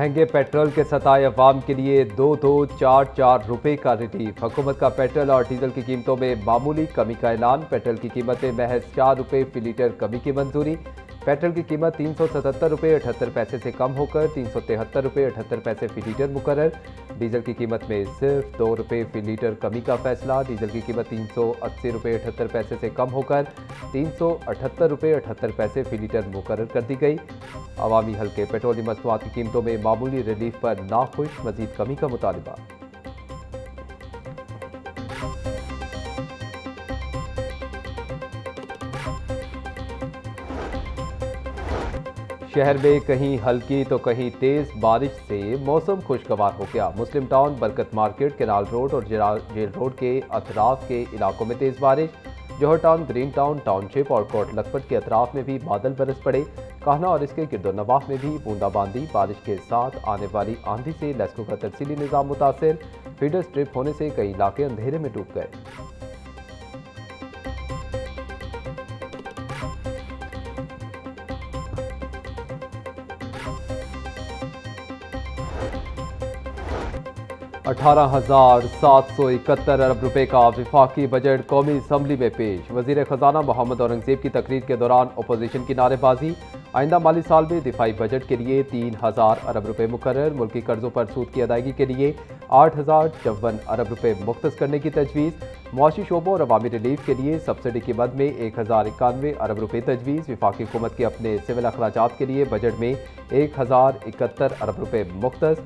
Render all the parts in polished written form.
महंगे पेट्रोल के सताए अवाम के लिए 2-2, 4-4 रुपए का रिलीफ। हुकूमत का पेट्रोल और डीजल की कीमतों में मामूली कमी का ऐलान। पेट्रोल की कीमत में महज 4 रुपए फी लीटर कमी की मंजूरी। पेट्रोल की कीमत 377 रुपए 78 पैसे से कम होकर 373 रुपए 78 पैसे फी लीटर मुकर्रर। डीजल की कीमत में सिर्फ 2 रुपए फी लीटर कमी का फैसला। डीजल की कीमत 380 रुपए 78 पैसे से कम होकर 378 रुपए 78 पैसे फी लीटर मुकर्रर कर दी गई। अवामी हल्के पेट्रोलियम मसनूआत की कीमतों में मामूली रिलीफ पर नाखुश, मजीद कमी का मुतालबा। शहर में कहीं हल्की तो कहीं तेज बारिश से मौसम खुशगवार हो गया। मुस्लिम टाउन, बरकत मार्केट, केनाल रोड और जेल रोड के अतराफ के इलाकों में तेज बारिश। जौहर टाउन, ग्रीन टाउन, टाउनशिप और कोट लखपत के अतराफ में भी बादल बरस पड़े। कान्हा और इसके गिरदोनवाह में भी बूंदाबांदी। बारिश के साथ आने वाली आंधी से लश्कों का तरसीली निज़ाम मुतासिर। फीडर स्ट्रिप होने से कई इलाके अंधेरे में डूब गए। 18,771 अरब रुपए का वफाकी बजट कौमी असम्बली में पेश। वजीर खजाना मोहम्मद औरंगजेब की तकरीर के दौरान अपोजिशन की नारेबाजी। आइंदा माली साल में दिफाई बजट के लिए 3,000 अरब रुपए मुकर्रर। मुल्की कर्जों पर सूद की अदायगी के लिए 8,054 अरब रुपए मुख्तस करने की तजवीज़। मुआशी शोबों और अवामी रिलीफ के लिए सब्सिडी की मद में 1,091 अरब रुपए तजवीज़। वफाकी हुकूमत के अपने सिविल अखराजात के लिए बजट में 1,071 अरब रुपए मुख्तस।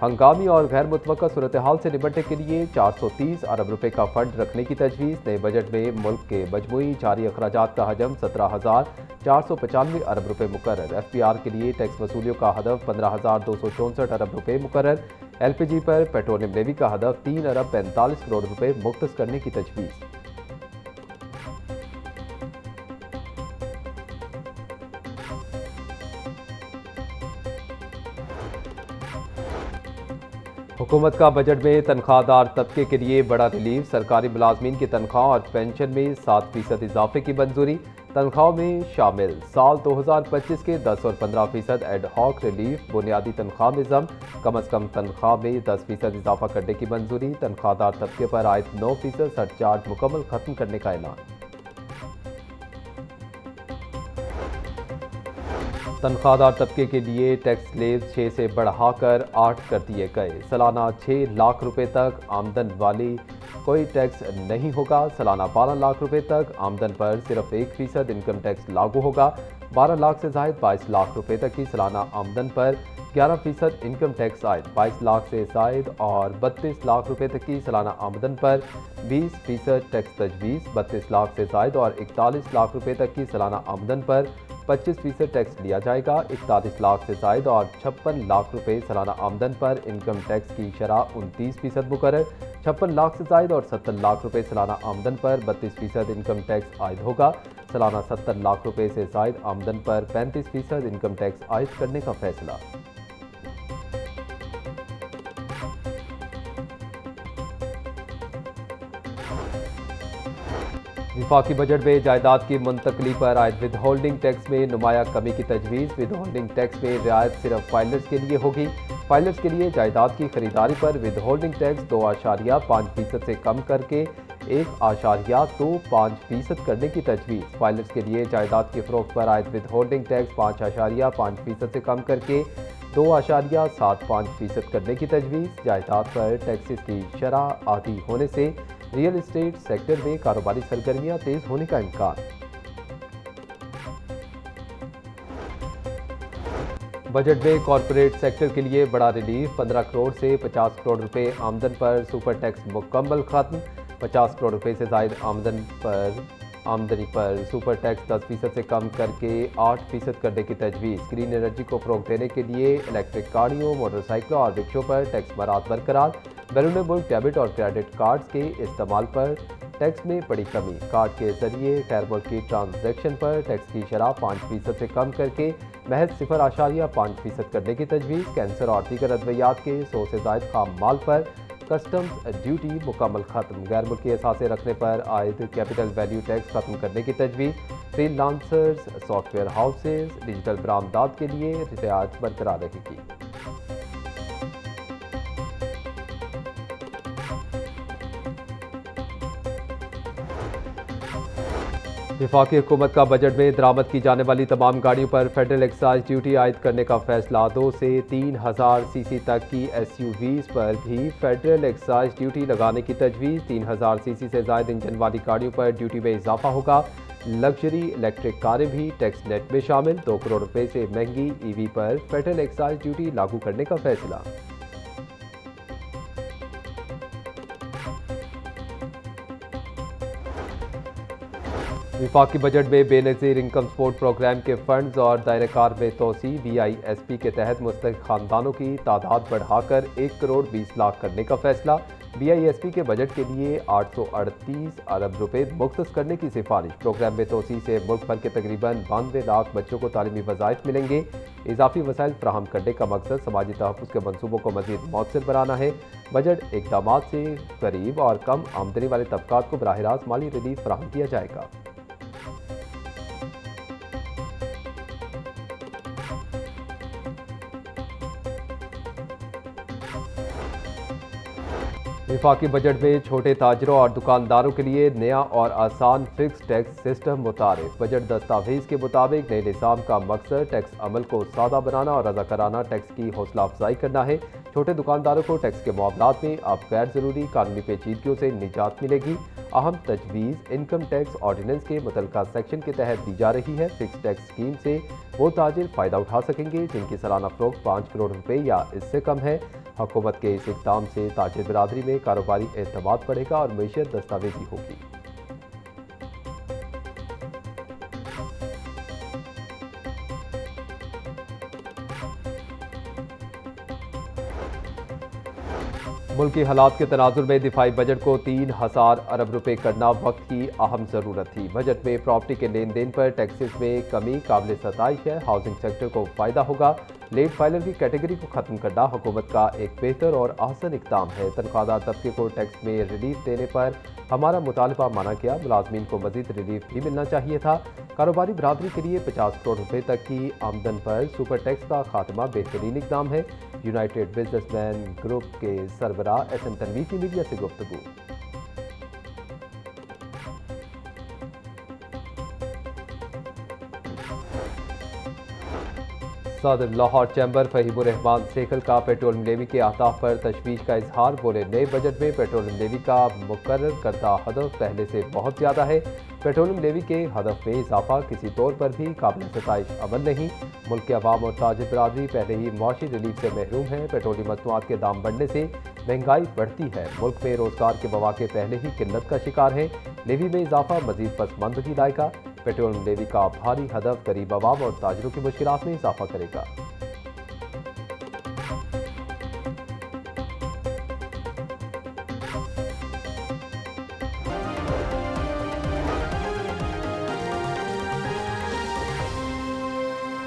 हंगामी और गैर मुतवक्का सूरत हाल से निपटने के लिए 430 अरब रुपए का फंड रखने की तजवीज़। नए बजट में मुल्क के मजमूई जारी अखराजात का हजम 17,495 अरब रुपए मुकर्रर। FPR के लिए टैक्स वसूलियों का हदफ 15,264 अरब रुपए मुकर्रर। LPG पर पेट्रोलियम लेवी का हदफ 3 अरब 45 करोड़ रुपए मुख्तस करने की तजवीज़। हुकूमत का बजट में तनख्वाहदार तबके के लिए बड़ा रिलीफ। सरकारी मुलाजमीन की तनख्वाह और पेंशन में 7% इजाफे की मंजूरी। तनख्वाहों में शामिल साल 2025 के 10 और 15% एड हॉक रिलीफ। बुनियादी तनख्वाह में कम अज़ कम तनख्वाह में 10% इजाफा करने की मंजूरी। तनख्वाहदार तबके पर आयद 9% सरचार्ज मुकम्मल खत्म करने का ऐलान। तनख्वाहदार तबके के लिए टैक्स स्लेब 6 से बढ़ाकर 8 कर दिए गए। सालाना 6 लाख रुपए तक आमदन वाली कोई टैक्स नहीं होगा। सालाना 12 लाख रुपए तक आमदन पर सिर्फ 1% इनकम टैक्स लागू होगा। 12 लाख से जायद 22 लाख रुपए तक की सालाना आमदन पर 11% इनकम टैक्स आयद। 22 लाख से जायद और 32 लाख रुपए तक की सालाना आमदन पर 20% टैक्स तजवीज़। 32 लाख से जायद और 41 लाख रुपए तक की सालाना आमदन पर 25% टैक्स लिया जाएगा। 41 लाख से जायद और 56 लाख रुपए सालाना आमदन पर इनकम टैक्स की शरह 29% मुकर्रर। 56 लाख से जायद और 70 लाख रुपए सालाना आमदन पर 32% इनकम टैक्स आयद होगा। सालाना 70 लाख रुपए से जायद आमदन पर 35% इनकम टैक्स आयद करने का फैसला। वफाकी बजट में जायदाद की मुंतकली पर आयद विद होल्डिंग टैक्स में नुमाया कमी की तजवीज़। विद होल्डिंग टैक्स में रियायत सिर्फ फाइलर्स के लिए होगी। फाइलर्स के लिए जायदाद की खरीदारी पर विद होल्डिंग टैक्स 2.5% से कम करके 1.25% करने की तजवीज़। फाइलर्स के लिए जायदाद की फरोख्त पर आयद विद होल्डिंग टैक्स 5.5% से कम करके 2.75% करने की तजवीज़। जायदाद पर टैक्सेस की शरह आधी होने से रियल एस्टेट सेक्टर में कारोबारी सरगर्मियां तेज होने का इम्कान। बजट में कॉरपोरेट सेक्टर के लिए बड़ा रिलीफ। 15 करोड़ से 50 करोड़ रुपए आमदन पर सुपर टैक्स मुकम्मल खत्म। 50 करोड़ रुपए से जायद आमदनी पर सुपर टैक्स 10% से कम करके 8% करने की तजवीज़। ग्रीन एनर्जी को फ़रोग़ देने के लिए इलेक्ट्रिक गाड़ियों, मोटरसाइकिलों और रिक्शों पर टैक्स बरात बरकरार। बैरून मुल्क डेबिट और क्रेडिट कार्ड्स के इस्तेमाल पर टैक्स में बड़ी कमी। कार्ड के जरिए गैर मुल्की ट्रांजैक्शन पर टैक्स की शरह 5% से कम करके महज 0.5% करने की तजवीज़। कैंसर और दीगर अद्वियात के 100 से जायद खाम माल पर कस्टम्स ड्यूटी मुकम्मल खत्म। गैर मुल्की असासे रखने पर आयद कैपिटल वैल्यू टैक्स खत्म करने की तजवीज़। फ्रीलांसर्स, सॉफ्टवेयर हाउसेज, डिजिटल बरामदात के लिए रियायत बरकरार रहेगी। वफाकी हुकूमत का बजट में दरामद की जाने वाली तमाम गाड़ियों पर फेडरल एक्साइज ड्यूटी आयद करने का फैसला। 2 से 3,000 सीसी तक की SUVs पर भी फेडरल एक्साइज ड्यूटी लगाने की तजवीज़। 3,000 सीसी से ज़ायद इंजन वाली गाड़ियों पर ड्यूटी में इजाफा होगा। लग्जरी इलेक्ट्रिक कारें भी टैक्स नेट में शामिल। 2 करोड़ रुपए से महंगी EV पर फेडरल एक्साइज ड्यूटी लागू करने का फैसला। वफाकी बजट में बेनज़ीर इनकम सपोर्ट प्रोग्राम के फंड्स और दायरेकार में तोसी। BISP के तहत मुस्तहिक खानदानों की तादाद बढ़ाकर 1 करोड़ 20 लाख करने का फैसला। BISP के बजट के लिए 838 अरब रुपए मुख्तस करने की सिफारिश। प्रोग्राम में तोसी से मुल्क भर के तकरीबन 92 लाख बच्चों को तालीमी वज़ाइफ मिलेंगे। इजाफी वसाइल फ्राहम करने का मकसद समाजी तहफ़्फ़ुज़ के मनसूबों को मज़ीद मौसर बनाना है। बजट इक़दामात से गरीब और कम आमदनी वाले तबकात को बराह रास्त माली रिलीफ फ्राहम किया जाएगा। वफाकी बजट में छोटे ताजरों और दुकानदारों के लिए नया और आसान फिक्स टैक्स सिस्टम मुतारिफ। बजट दस्तावेज के मुताबिक नए निज़ाम का मकसद टैक्स अमल को सादा बनाना और रज़ाकाराना टैक्स की हौसला अफजाई करना है। छोटे दुकानदारों को टैक्स के मामलात में अब गैर ज़रूरी कानूनी पेचीदगियों से निजात मिलेगी। अहम तजवीज़ इनकम टैक्स ऑर्डिनेंस के मुतल्लिका सेक्शन के तहत दी जा रही है। फिक्स टैक्स स्कीम से वो ताजिर फ़ायदा उठा सकेंगे जिनकी सालाना फ़रोख्त 5 करोड़ रुपए या इससे कम है। हुकूमत के इस इक़दाम से ताजिर बिरादरी में कारोबारी एतमाद बढ़ेगा और मैशियत दस्तावेजी होगी। मुल्की हालात के तनाजुर में दिफाई बजट को 3,000 अरब रुपए करना वक्त की अहम ज़रूरत थी। बजट में प्रॉपर्टी के लेन देन पर टैक्सेस में कमी काबिल सताइश है। हाउसिंग सेक्टर को फ़ायदा होगा। लेट फाइलर की कैटेगरी को ख़त्म करना हुकूमत का एक बेहतर और आसान इक़दाम है। तनख्वाहदार तबके को टैक्स में रिलीफ देने पर हमारा मुतालबा माना गया। मुलाजमीन को मज़ीद रिलीफ भी मिलना चाहिए था। कारोबारी बरादरी के लिए 50 करोड़ रुपए तक की आमदन पर सुपर टैक्स का खात्मा बेहतरीन इक़दाम है। यूनाइटेड बिजनेसमैन ग्रुप के सरबराह SM तनवीर की मीडिया से गुफ्तगू। सदर लाहौर चैम्बर फहीमुर रहमान सेखल का पेट्रोलियम लेवी के अहदाफ पर तशवीश का इजहार। बोले, नए बजट में पेट्रोलियम लेवी का मुकर्रर करदा हदफ पहले से बहुत ज़्यादा है। पेट्रोलियम लेवी के हदफ में इजाफा किसी तौर पर भी काबिल सताइश अमल नहीं। मुल्क के अवाम और ताजिर बरादरी पहले ही मुआशी रिलीफ से महरूम है। पेट्रोलियम मसनूआत के दाम बढ़ने से महंगाई बढ़ती है। मुल्क में रोजगार के मौके पहले ही किल्लत का शिकार है। लेवी में इजाफा मजीद पसमंदगी लाएगा। पेट्रोलियम लेवी का भारी हदफ गरीब अवाम और ताजिरों की मुश्किलात में इजाफा करेगा।